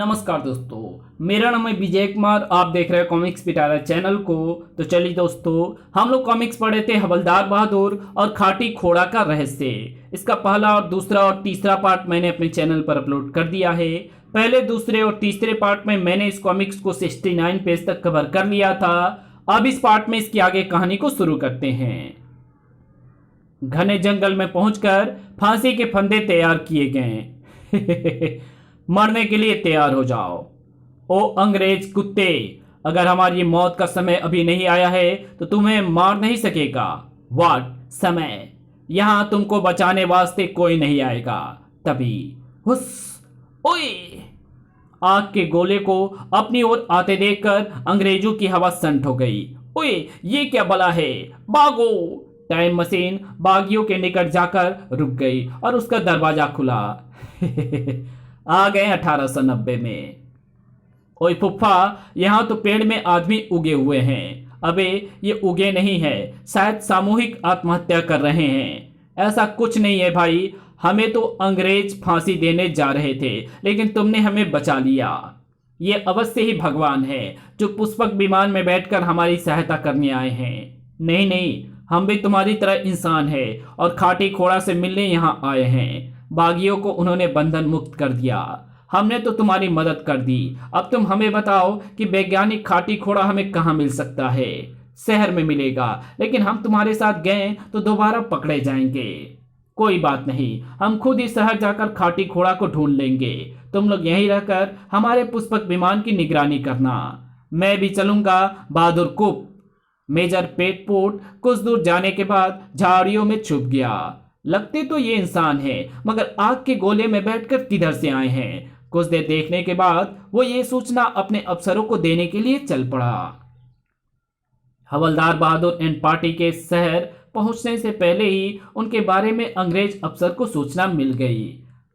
नमस्कार दोस्तों, मेरा नाम है विजय कुमार। आप देख रहे हैं कॉमिक्स पिटारा चैनल को। तो चलिए दोस्तों, हम लोग कॉमिक्स पढ़े थे हवलदार बहादुर और खाटी खोड़ा का रहस्य। इसका पहला और दूसरा और तीसरा पार्ट मैंने अपने चैनल पर अपलोड कर दिया है। पहले, दूसरे और तीसरे पार्ट में मैंने इस कॉमिक्स को 69 पेज तक कवर कर लिया था। अब इस पार्ट में इसकी आगे कहानी को शुरू करते हैं। घने जंगल में पहुंचकर फांसी के फंदे तैयार किए गए। मरने के लिए तैयार हो जाओ। ओ अंग्रेज कुत्ते, अगर हमारी मौत का समय अभी नहीं आया है तो तुम्हें मार नहीं सकेगा। वाट समय, यहां तुमको बचाने वास्ते कोई नहीं आएगा। तभी हुस, ओए! आग के गोले को अपनी ओर आते देखकर अंग्रेजों की हवा संट हो गई। ओए, ये क्या बला है? भागो! टाइम मशीन बागियों के निकट जाकर रुक गई और उसका दरवाजा खुला। आ गए 1890 में। ओए फुफ्फा, यहाँ तो पेड़ में आदमी उगे हुए हैं। अबे ये उगे नहीं है, शायद सामूहिक आत्महत्या कर रहे हैं। ऐसा कुछ नहीं है भाई, हमें तो अंग्रेज फांसी देने जा रहे थे, लेकिन तुमने हमें बचा लिया। ये अवश्य ही भगवान है जो पुष्पक विमान में बैठकर हमारी सहायता करने आए हैं। नहीं नहीं, हम भी तुम्हारी तरह इंसान है और खाटी खोड़ा से मिलने यहाँ आए हैं। बागियों को उन्होंने बंधन मुक्त कर दिया, हमने तो तुम्हारी मदद कर दी। अब तुम हमें बताओ कि वैज्ञानिक खाटी खोड़ा हमें कहाँ मिल सकता है? शहर में मिलेगा, लेकिन हम तुम्हारे साथ गए तो दोबारा पकड़े जाएंगे। कोई बात नहीं, हम खुद ही शहर जाकर खाटी खोड़ा को ढूंढ लेंगे। तुम लोग यहीं रहकर हमारे पुष्पक विमान की निगरानी करना। मैं भी चलूंगा बहादुर कुप। मेजर पेटपोट कुछ दूर जाने के बाद झाड़ियों में छुप गया। लगते तो ये इंसान है, मगर आग के गोले में बैठकर किधर से आए हैं? कुछ देर देखने के बाद वो ये सूचना अपने अफसरों को देने के लिए चल पड़ा। हवलदार बहादुर एंड पार्टी के शहर पहुंचने से पहले ही उनके बारे में अंग्रेज अफसर को सूचना मिल गई।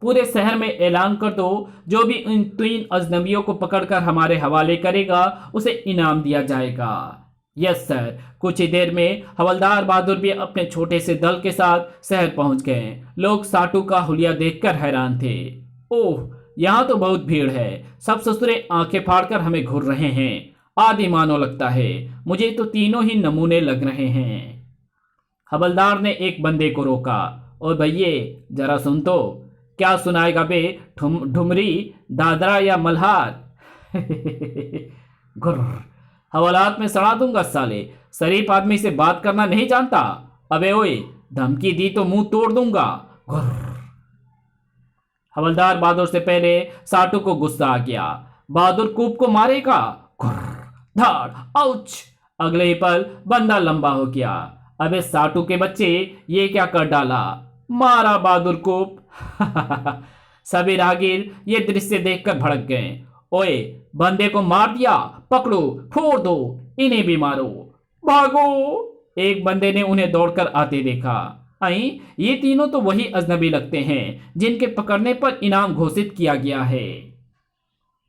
पूरे शहर में ऐलान कर दो, जो भी इन 3 अजनबियों को पकड़कर हमारे हवाले करेगा उसे इनाम दिया जाएगा। Yes sir. कुछ ही देर में हवलदार बहादुर भी अपने छोटे से दल के साथ शहर पहुंच गए। लोग साटू का हुलिया देखकर हैरान थे। ओह, यहाँ तो बहुत भीड़ है। सब ससुरे आंखें फाड़कर हमें घूर रहे हैं। आदि मानो लगता है। मुझे तो तीनों ही नमूने लग रहे हैं। हवलदार ने एक बंदे को रोका। और भैये, जरा सुन तो। क्या सुनाएगा बे? ठुमरी, दादरा या मल्हार? घुर्र, हवालात में सड़ा दूंगा साले। शरीफ आदमी से बात करना नहीं जानता? अबे ओए, धमकी दी तो मुंह तोड़ दूंगा। हवलदार बहादुर से पहले साटू को गुस्सा आ गया। बहादुर कूप को मारेगा? धाड़, आउच! अगले ही पल बंदा लंबा हो गया। अबे साटू के बच्चे, ये क्या कर डाला? मारा बहादुर कूप। सभी राहगीर ये दृश्य देखकर भड़क गए। ओए, बंदे को मार दिया, पकड़ो, फोड़ दो, इन्हें भी मारो, भागो! एक बंदे ने उन्हें दौड़कर आते देखा। आई, ये तीनों तो वही अजनबी लगते हैं जिनके पकड़ने पर इनाम घोषित किया गया है।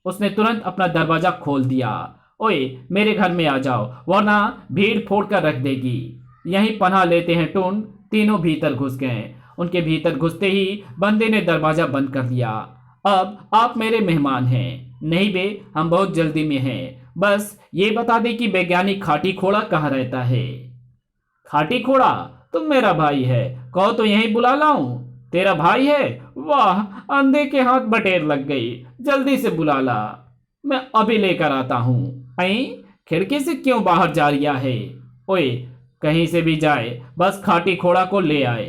उसने तुरंत अपना दरवाजा खोल दिया। ओए, मेरे घर में आ जाओ, वरना भीड़ फोड़ कर रख देगी। यहीं पनाह लेते हैं टून। तीनों भीतर घुस गए। उनके भीतर घुसते ही बंदे ने दरवाजा बंद कर दिया। अब आप मेरे मेहमान हैं। नहीं बे, हम बहुत जल्दी में हैं। बस ये बता दे कि वैज्ञानिक खाटी खोड़ा कहाँ रहता है। खाटी खोड़ा? तुम मेरा भाई है, कहो तो यहीं बुला लाऊं? तेरा भाई है? वाह, अंधे के हाथ बटेर लग गई। जल्दी से बुला ला, मैं अभी लेकर आता हूं। आई, खिड़की से क्यों बाहर जा रिया है? ओए, कहीं से भी जाए, बस खाटी खोड़ा को ले आए।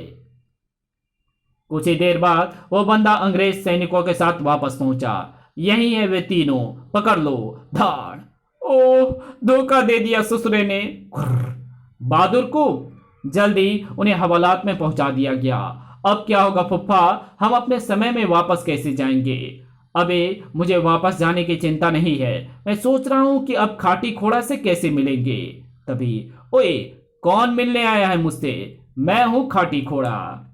कुछ ही देर बाद वो बंदा अंग्रेज सैनिकों के साथ वापस पहुंचा। यही है वे तीनों, पकड़ लो। धाड़! ओह, धोखा दे दिया ससुरे ने। बहादुर को जल्दी उन्हें हवालात में पहुंचा दिया गया। अब क्या होगा फुफ्फा? हम अपने समय में वापस कैसे जाएंगे? अबे, मुझे वापस जाने की चिंता नहीं है। मैं सोच रहा हूं कि अब खाटी खोड़ा से कैसे मिलेंगे। तभी, ओए, कौन मिलने आया है मुझसे? मैं हूं खाटी खोड़ा।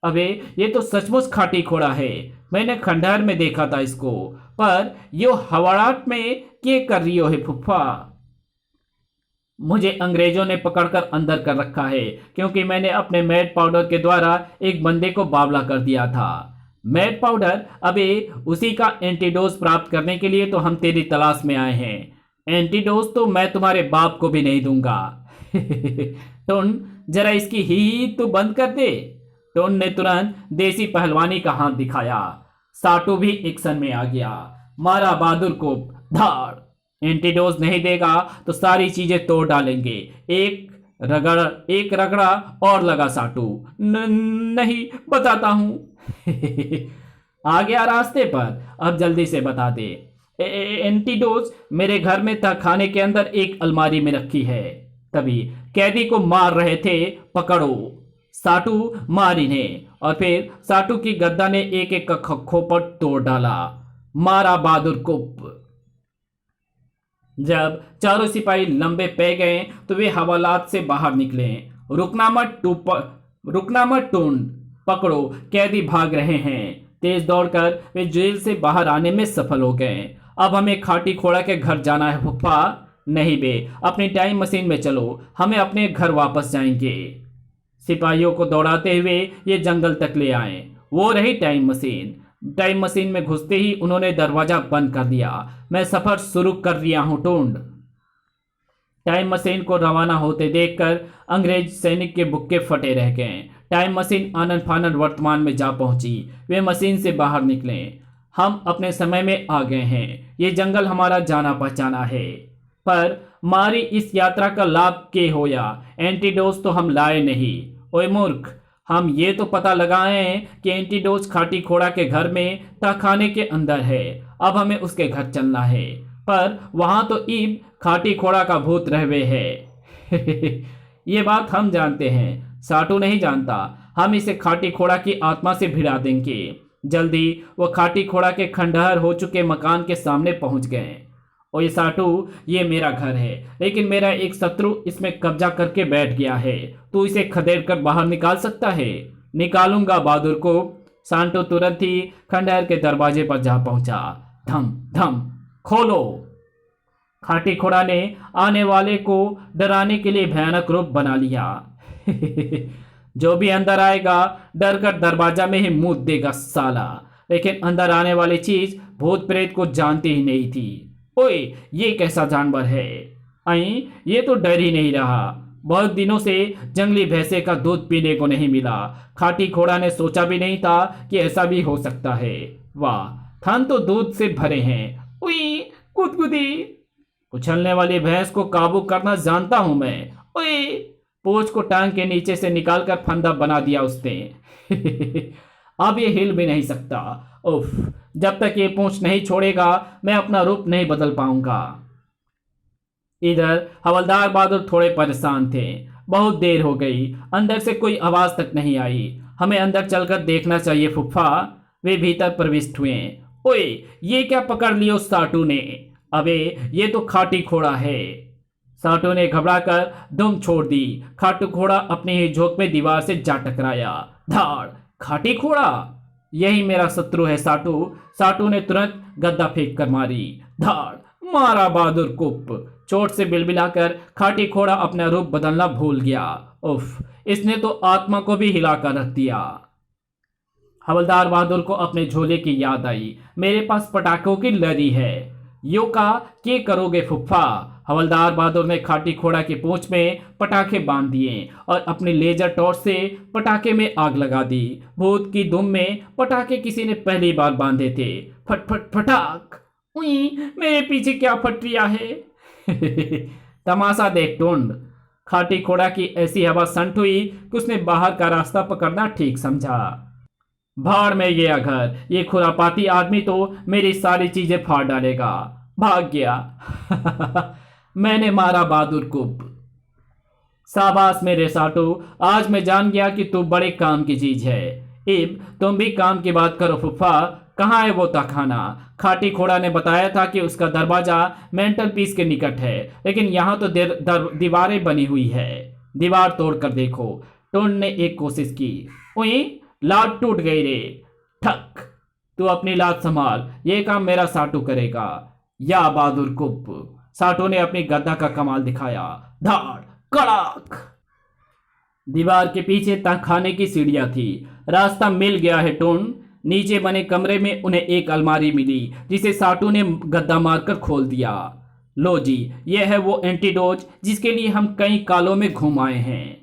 अबे, ये तो सचमुच खाटी खोड़ा है। मैंने खंडहर में देखा था इसको, पर यो हवाड़ाट में क्या कर रही हो है फुफ्फा? मुझे अंग्रेजों ने पकड़कर अंदर कर रखा है, क्योंकि मैंने अपने मैड पाउडर के द्वारा एक बंदे को बावला कर दिया था। Mad powder? अबे उसी का एंटीडोज प्राप्त करने के लिए तो हम तेरी तलाश में आए हैं। एंटीडोज तो मैं तुम्हारे बाप को भी नहीं दूंगा। टुन, जरा इसकी ही तो बंद कर दे। टुन ने तुरंत देसी पहलवानी का हाथ दिखाया। साटू भी एक्शन में आ गया। मारा बहादुर को धाड़। एंटीडोज नहीं देगा तो सारी चीजें तोड़ डालेंगे। एक रगड़ा और लगा साटू। नहीं बताता हूं। आ गया रास्ते पर, अब जल्दी से बता दे। एंटीडोज मेरे घर में तहखाने के अंदर एक अलमारी में रखी है। तभी कैदी को मार रहे थे, पकड़ो। साटू मार इन्हें। और फिर साटू की गद्दा ने एक एक का खोपट तोड़ डाला। मारा बहादुर को। जब चारों सिपाही लंबे पै गए तो वे हवालात से बाहर निकले। रुकना मत टूंड, पकड़ो, कैदी भाग रहे हैं। तेज दौड़कर वे जेल से बाहर आने में सफल हो गए। अब हमें खाटी खोड़ा के घर जाना है फुफ्फा। नहीं बे, अपनी टाइम मशीन में चलो, हमें अपने घर वापस जाएंगे। सिपाहियों को दौड़ाते हुए ये जंगल तक ले आए। वो रही टाइम मशीन। टाइम मशीन में घुसते ही उन्होंने दरवाजा बंद कर दिया। मैं सफर शुरू कर दिया हूं टूंड। टाइम मशीन को रवाना होते देखकर अंग्रेज सैनिक के बुक्के फटे रह गए। टाइम मशीन आनन फानन वर्तमान में जा पहुंची। वे मशीन से बाहर निकले। हम अपने समय में आ गए हैं। ये जंगल हमारा जाना पहचाना है। पर मारी इस यात्रा का लाभ के होया। एंटीडोज तो हम लाए नहीं। ओए मूर्ख, हम ये तो पता लगाए कि एंटीडोज खाटी खोड़ा के घर में तहखाने के अंदर है। अब हमें उसके घर चलना है। पर वहां तो ईब खाटी खोड़ा का भूत रहवे है। ये बात हम जानते हैं, साटू नहीं जानता। हम इसे खाटी खोड़ा की आत्मा से भिड़ा देंगे। जल्दी वो खाटी खोड़ा के खंडहर हो चुके मकान के सामने पहुंच गए। और ये साटू, ये मेरा घर है, लेकिन मेरा एक शत्रु इसमें कब्जा करके बैठ गया है। तू इसे खदेड़ कर बाहर निकाल सकता है? निकालूंगा बहादुर को। सांटो तुरंत ही खंडहर के दरवाजे पर जा पहुंचा। धम धम, खोलो। खाटी खोड़ा ने आने वाले को डराने के लिए भयानक रूप बना लिया। जो भी अंदर आएगा डर कर दरवाजा में ही मुंह देगा साला। लेकिन अंदर आने वाली चीज भूत प्रेत को जानती ही नहीं थी। ओए, ये कैसा जानवर है? आई, ये तो डर ही नहीं रहा। बहुत दिनों से जंगली भैंसे का दूध पीने को नहीं मिला। खाटी खोड़ा ने सोचा भी नहीं था कि ऐसा भी हो सकता है। वाह, थन तो दूध से भरे हैं। उई, गुदगुदी। उछलने वाली भैंस को काबू करना जानता हूं मैं। ओए, पूंछ को टांग के नीचे से निकालकर फंदा बना दिया उसने। अब ये हिल भी नहीं सकता। उफ, जब तक ये पूंछ नहीं छोड़ेगा मैं अपना रूप नहीं बदल पाऊंगा। इधर हवलदार बहादुर थोड़े परेशान थे। बहुत देर हो गई, अंदर से कोई आवाज तक नहीं आई। हमें अंदर चलकर देखना चाहिए फुफ्फा। वे भीतर प्रविष्ट हुए। ओए, ये क्या पकड़ लियो साटू ने? अबे, ये तो खाटी खोड़ा है। साटू ने घबराकर दुम छोड़ दी। खाटू घोड़ा अपने ही झोंक में दीवार से जा टकराया। धाड़। खाटी घोड़ा, यही मेरा शत्रु है साटू। साटू ने तुरंत गद्दा फेंक कर मारी। धाड़। मारा बहादुर कुप। चोट से बिलबिलाकर खाटी घोड़ा अपना रूप बदलना भूल गया। उफ, इसने तो आत्मा को भी हिलाकर रख दिया। हवलदार बहादुर को अपने झोले की याद आई। मेरे पास पटाखों की लरी है। यो का के करोगे फुफ्फा? हवलदार बहादुर ने खाटी खोड़ा की पूंछ में पटाखे बांध दिए और अपनी लेजर टॉर्च से पटाखे में आग लगा दी। भूत की दुम में पटाखे किसी ने पहली बार बांधे थे। फट फट फटाक। उई, मेरे पीछे क्या फट रिया है? तमाशा देख टुंड। खाटी खोड़ा की ऐसी हवा संट हुई कि उसने बाहर का रास्ता पकड़ना ठीक समझा। भाड़ में गया घर। ये खुरापाती आदमी तो मेरी सारी चीजें फाड़ डालेगा। भाग गया। मैंने मारा बहादुर को। शाबाश मेरे साटू, आज मैं जान गया कि तू बड़े काम की चीज है। इब तुम भी काम की बात करो फुफ्फा। कहाँ है वो तहखाना? खाटी खोड़ा ने बताया था कि उसका दरवाजा मेंटल पीस के निकट है, लेकिन यहाँ तो दीवारें बनी हुई है। दीवार तोड़कर देखो। टुंड ने एक कोशिश की। उई, लात टूट गई रे। ठक। तू अपनी लात संभाल, ये काम मेरा साटू करेगा। या बहादुर कुप। साटू ने अपनी गद्दा का कमाल दिखाया। धाड़। कड़ाक। दीवार के पीछे तहखाने की सीढ़ियां थी। रास्ता मिल गया है टुंड। नीचे बने कमरे में उन्हें एक अलमारी मिली जिसे साटू ने गद्दा मारकर खोल दिया। लो जी, यह है वो एंटीडोज जिसके लिए हम कई कालों में घूम आए हैं।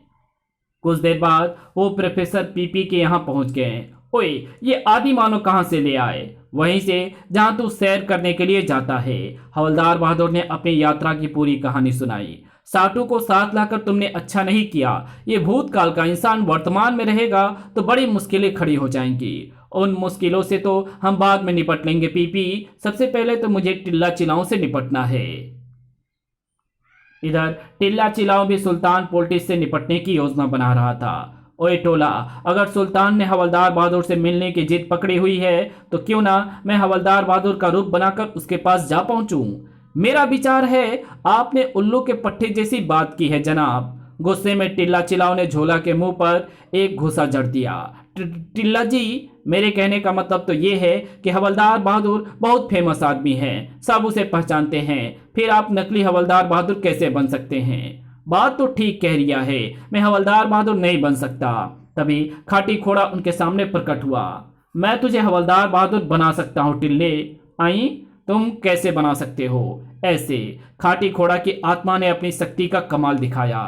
कुछ देर बाद वो प्रोफेसर पीपी के यहाँ पहुंच गए। ओए, ये आदि मानव कहाँ से ले आए? वहीं से जहां तू सैर करने के लिए जाता है। हवलदार बहादुर ने अपनी यात्रा की पूरी कहानी सुनाई। साटू को साथ लाकर तुमने अच्छा नहीं किया। ये भूतकाल का इंसान वर्तमान में रहेगा तो बड़ी मुश्किलें खड़ी हो जाएंगी। उन मुश्किलों से तो हम बाद में निपट लेंगे पीपी। सबसे पहले तो मुझे टिल्ला चिलाओं से निपटना है। इधर टिल्ला चिलाओं भी सुल्तान पोल्टिस से निपटने की योजना बना रहा था। ओए टोला, अगर सुल्तान ने हवलदार बहादुर से मिलने की जिद पकड़ी हुई है तो क्यों ना मैं हवलदार बहादुर का रूप बनाकर उसके पास जा पहुंचूं। मेरा विचार है आपने उल्लू के पट्टे जैसी बात की है जनाब। गुस्से में टिल्ला चिलाओ ने झोला के मुंह पर एक घुसा जड़ दिया। टिल्ला जी, मेरे कहने का मतलब तो ये है कि हवलदार बहादुर बहुत फेमस आदमी हैं, सब उसे पहचानते हैं, फिर आप नकली हवलदार बहादुर कैसे बन सकते हैं? बात तो ठीक कह रिया है, मैं हवलदार बहादुर नहीं बन सकता। तभी खाटी खोड़ा उनके सामने प्रकट हुआ। मैं तुझे हवलदार बहादुर बना सकता हूँ टिल्ले। आई, तुम कैसे बना सकते हो? ऐसे। खाटी खोड़ा की आत्मा ने अपनी शक्ति का कमाल दिखाया।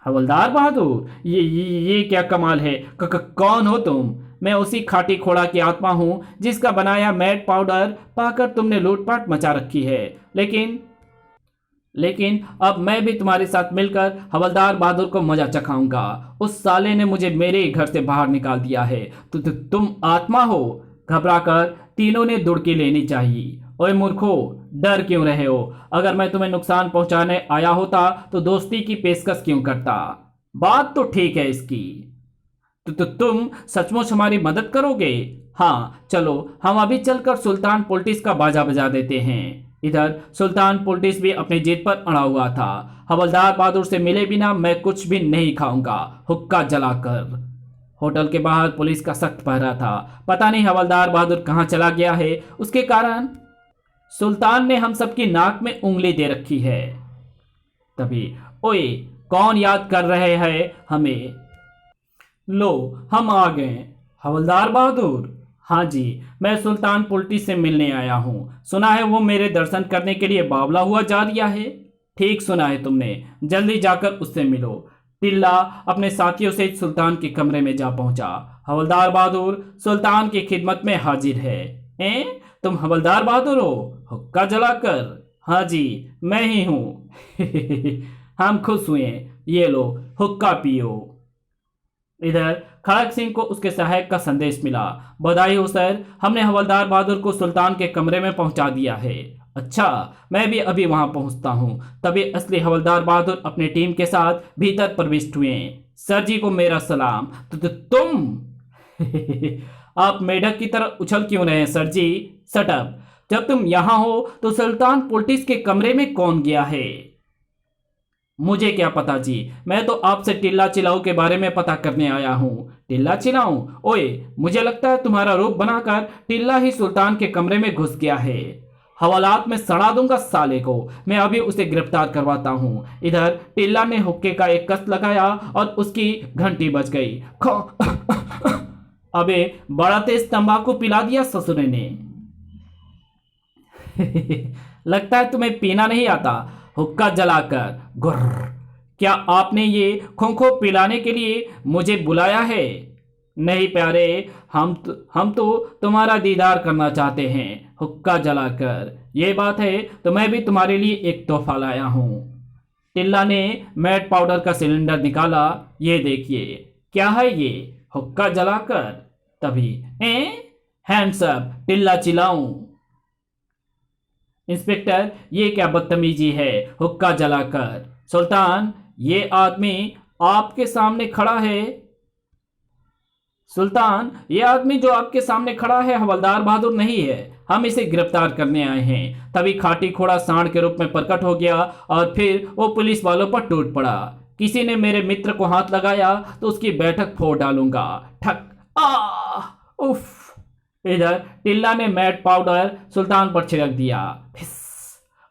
हवलदार बहादुर, ये क्या कमाल है? कौन हो तुम? मैं उसी खाटी खोड़ा की आत्मा हूं जिसका बनाया मैट पाउडर पाकर तुमने लूटपाट मचा रखी है। लेकिन अब मैं भी तुम्हारे साथ मिलकर हवलदार बहादुर को मजा चखाऊंगा। उस साले ने मुझे मेरे घर से बाहर निकाल दिया है। तुम आत्मा हो? घबराकर तीनों ने दुड़की लेनी चाहिए। ओए मूर्खो, डर क्यों रहे हो? अगर मैं तुम्हें नुकसान पहुंचाने आया होता तो दोस्ती की पेशकश क्यों करता? बात तो ठीक है इसकी। तो तुम सचमुच हमारी मदद करोगे? हाँ चलो, हम अभी चलकर सुल्तान पोल्टिस का बाजा बजा देते हैं। इधर सुल्तान पोल्टिस भी अपनी जिद पर अड़ा हुआ था। हवलदार बहादुर से मिले बिना मैं कुछ भी नहीं खाऊंगा, हुक्का जलाकर। होटल के बाहर पुलिस का सख्त पहरा था। पता नहीं हवलदार बहादुर कहाँ चला गया है। उसके कारण सुल्तान ने हम सबकी नाक में उंगली दे रखी है। तभी, ओए, कौन याद कर रहे हैं हमें? लो, हम आ गए। हवलदार बहादुर? हाँ जी, मैं सुल्तान पोल्टिस से मिलने आया हूँ। सुना है वो मेरे दर्शन करने के लिए बावला हुआ जा रिया है। ठीक सुना है तुमने, जल्दी जाकर उससे मिलो। टिल्ला अपने साथियों से सुल्तान के कमरे में जा पहुंचा। हवलदार बहादुर सुल्तान की खिदमत में हाजिर है। तुम हवलदार बहादुर हो? हुक्का जलाकर? हाँ जी, मैं ही हूँ। हम खुश हुए। ये लो, हुक्का पियो। इधर खड़क सिंह को उसके सहायक का संदेश मिला। बधाई हो सर, हमने हवलदार बहादुर को सुल्तान के कमरे में पहुंचा दिया है। अच्छा, मैं भी अभी वहां पहुंचता हूं। तभी असली हवलदार बहादुर अपनी टीम के साथ भीतर प्रविष्ट हुए। सर जी को मेरा सलाम। तो तुम आप मेढक की तरह उछल क्यों रहे हैं सर जी? सटअप। जब तुम यहां हो तो सुल्तान पोल्टिस के कमरे में कौन गया है? मुझे क्या पता जी, मैं तो आपसे टिल्ला चिलाऊ के बारे में पता करने आया हूँ। टिल्ला चिलाऊ? ओए, मुझे लगता है तुम्हारा रूप बनाकर टिल्ला ही सुल्तान के कमरे में घुस गया है। हवालात में सड़ा दूंगा साले को। मैं अभी उसे गिरफ्तार करवाता हूँ। इधर टिल्ला ने हुक्के का एक कस लगाया और उसकी घंटी बज गई। अबे, बड़ा तेज तंबाकू पिला दिया ससुरे ने। लगता है तुम्हें पीना नहीं आता। हुक्का जलाकर गुर्र। क्या आपने ये खोखो पिलाने के लिए मुझे बुलाया है? नहीं प्यारे, हम तो तुम्हारा दीदार करना चाहते हैं। हुक्का जलाकर। ये बात है तो मैं भी तुम्हारे लिए एक तोहफा लाया हूँ। टिल्ला ने मैट पाउडर का सिलेंडर निकाला। ये देखिए। क्या है ये? हुक्का जलाकर। तभी, हैंड्स अप टिल्ला चिलाऊं। इंस्पेक्टर, ये क्या बदतमीजी है? हुक्का जलाकर। सुल्तान, ये आदमी आपके सामने खड़ा है। सुल्तान, ये आदमी जो आपके सामने खड़ा है हवलदार बहादुर नहीं है। हम इसे गिरफ्तार करने आए हैं। तभी खाटी खोड़ा सांड के रूप में प्रकट हो गया और फिर वो पुलिस वालों पर टूट पड़ा। किसी ने मेरे मित्र को हाथ लगाया तो उसकी बैठक फोड़ डालूंगा। ठक। उफ। इधर टिल्ला ने मैट पाउडर सुल्तान पर छिड़क दिया।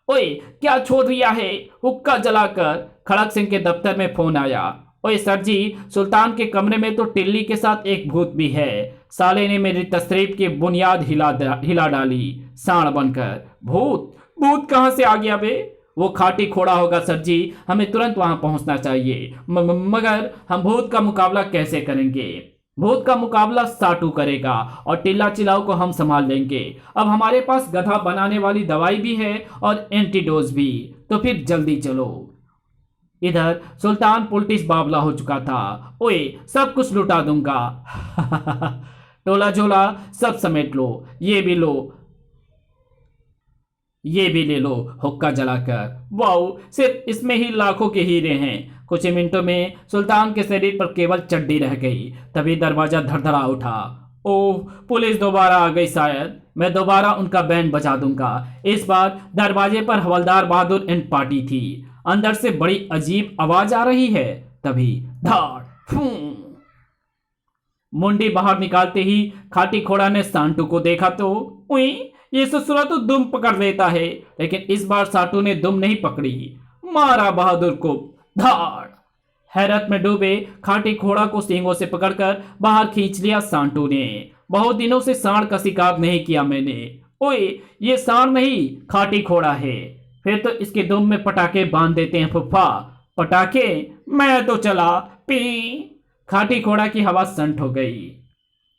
ओए, क्या छोड़ दिया है? हुक्का जलाकर। खड़क सिंह के दफ्तर में फोन आया। ओए सर जी, सुल्तान के कमरे में तो टिल्ली के साथ एक भूत भी है। साले ने मेरी तशरीफ की बुनियाद हिला डाली सांड बनकर। भूत भूत कहाँ से आ गया बे? वो खाटी खोड़ा होगा सर जी, हमें तुरंत वहां पहुंचना चाहिए। मगर हम भूत का मुकाबला कैसे करेंगे? भूत का मुकाबला साटू करेगा और टिल्ला चिलाऊ को हम संभाल लेंगे। अब हमारे पास गधा बनाने वाली दवाई भी है और एंटीडोज भी, तो फिर जल्दी चलो। इधर सुल्तान पुलटिस बावला हो चुका था। ओए सब कुछ लुटा दूंगा। टोला झोला सब समेट लो, ये भी लो, ये भी ले लो हुक्का जलाकर। वाओ, सिर्फ इसमें ही लाखों के हीरे हैं। कुछ ही मिनटों में सुल्तान के शरीर पर केवल चड्डी रह गई। तभी दरवाजा धड़धड़ा उठा। ओह, पुलिस दोबारा आ गई शायद। मैं दोबारा उनका बैंड बजा दूंगा। इस बार दरवाजे पर हवलदार बहादुर एंड पार्टी थी। अंदर से बड़ी अजीब आवाज आ रही है। तभी धाड़ फूं, मुंडी बाहर निकालते ही खाटी खोड़ा ने सांटू को देखा तो उई, ये ससुरा तो दुम पकड़ लेता है। लेकिन इस बार साटू ने दुम नहीं पकड़ी, मारा बहादुर को धाड़। हैरत में डूबे खाटी खोड़ा को सींगों से पकड़कर बाहर खींच लिया सांटू ने। बहुत दिनों से सांड का शिकार नहीं किया मैंने। ओए, ये सांड नहीं खाटी खोड़ा है। फिर तो इसके दुम में पटाखे बांध देते हैं फुफ्फा। पटाखे? मैं तो चला पी। खाटी खोड़ा की हवा संट हो गई।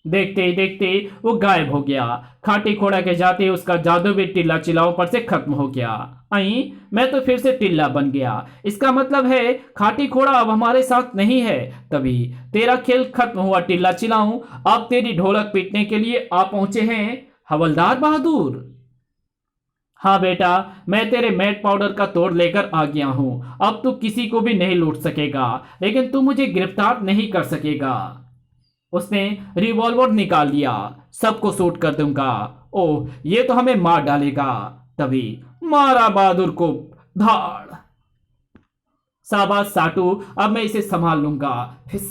देखते ही देखते वो गायब हो गया। खाटी खोड़ा के जाते ही उसका जादू भी टिल्ला चिलाओं पर से खत्म हो गया। आई, मैं तो फिर से टिल्ला बन गया। इसका मतलब है खाटी खोड़ा अब हमारे साथ नहीं है। तभी तेरा खेल खत्म हुआ टिल्ला चिलाऊं। अब तेरी ढोलक पीटने के लिए आ पहुंचे हैं हवलदार बहादुर। हाँ बेटा, मैं तेरे मैट पाउडर का तोड़ लेकर आ गया हूं। अब तू किसी को भी नहीं लूट सकेगा, लेकिन तू मुझे गिरफ्तार नहीं कर सकेगा। उसने रिवॉल्वर निकाल लिया। सबको शूट कर दूंगा। ओह, ये तो हमें मार डालेगा। तभी मारा बहादुर को धाड़। शाबाश साटू, अब मैं इसे संभाल लूंगा। फिस,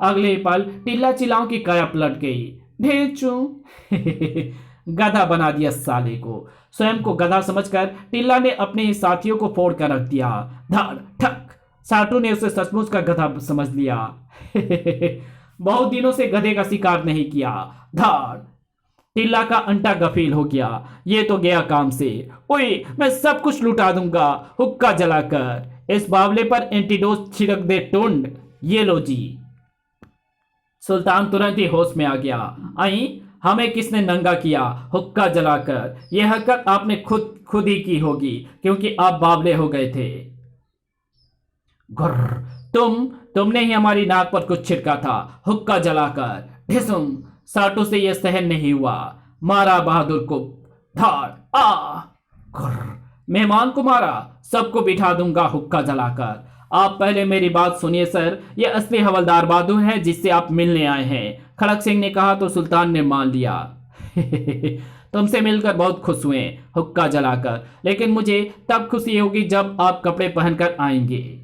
अगले पल टिल्ला चिलाओं की काया पलट गई। ढेंचू। गधा बना दिया साले को। स्वयं को गधा समझकर टिल्ला ने अपने साथियों को फोड़ कर रख दिया। धाड़ ठक। साटू ने उसे सचमुच का गधा समझ लिया। बहुत दिनों से गधे का शिकार नहीं किया। धाड़। टिल्ला का अंटा गफील हो गया। ये तो गया काम से। ओए, मैं सब कुछ लुटा दूंगा हुक्का जलाकर। इस बावले पर एंटीडोज छिड़क दे टुंड। ये लो जी। सुल्तान तुरंत ही होश में आ गया। आई, हमें किसने नंगा किया हुक्का जलाकर? यह हरकत आपने खुद ही की होगी, क्योंकि आप बावले हो गए थे। गुर्र, तुमने ही हमारी नाक पर कुछ छिड़का था हुक्का जलाकर। ढिसुम। साटू से यह सहन नहीं हुआ। मारा बहादुर को धाड़। आ, गुर्र, मेहमान को मारा। सबको बिठा दूंगा हुक्का जलाकर। आप पहले मेरी बात सुनिए सर, ये असली हवलदार बहादुर है जिससे आप मिलने आए हैं। खड़क सिंह ने कहा तो सुल्तान ने मान लिया। तुमसे मिलकर बहुत खुश हुए हुक्का जलाकर, लेकिन मुझे तब खुशी होगी जब आप कपड़े पहनकर आएंगे।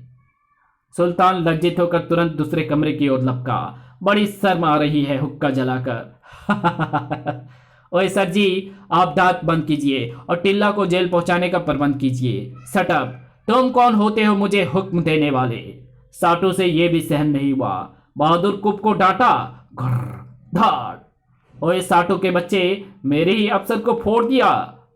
सुल्तान लज्जित होकर तुरंत दूसरे कमरे की ओर लपका। बड़ी शर्म आ रही है हुक्का जलाकर। ओए सर जी, आप दांत बंद कीजिए और टिल्ला को जेल पहुंचाने का प्रबंध कीजिए। सटअप। तुम कौन होते हो मुझे हुक्म देने वाले? साटू से यह भी सहन नहीं हुआ। बहादुर कुप को डांटा। घर्र धाड़। ओए साटू के बच्चे, मेरे ही अफसर को फोड़ दिया।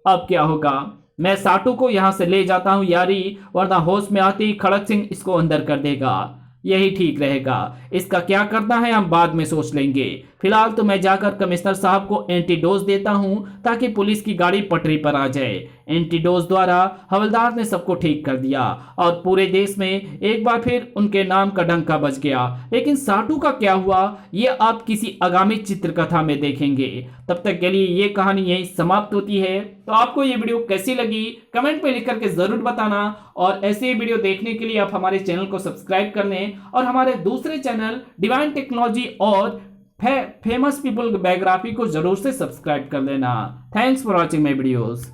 अब क्या होगा? मैं साटू को यहां से ले जाता हूं यारी, वरना होश में आते ही खड़क सिंह इसको अंदर कर देगा। यही ठीक रहेगा। इसका क्या करना है हम बाद में सोच लेंगे। फिलहाल तो मैं जाकर कमिश्नर साहब को एंटीडोज देता हूं ताकि पुलिस की गाड़ी पटरी पर आ जाए। एंटीडोज द्वारा हवलदार ने सबको ठीक कर दिया और पूरे देश में एक बार फिर उनके नाम का डंका बज गया। लेकिन साटू का क्या हुआ, ये आप किसी आगामी चित्रकथा में देखेंगे। तब तक के लिए ये कहानी यही समाप्त होती है। तो आपको ये वीडियो कैसी लगी कमेंट में लिख करके जरूर बताना, और ऐसे ही वीडियो देखने के लिए आप हमारे चैनल को सब्सक्राइब कर लें और हमारे दूसरे चैनल डिवाइन टेक्नोलॉजी और फेमस पीपल बायोग्राफी को जरूर से सब्सक्राइब कर लेना। Thanks for watching my videos.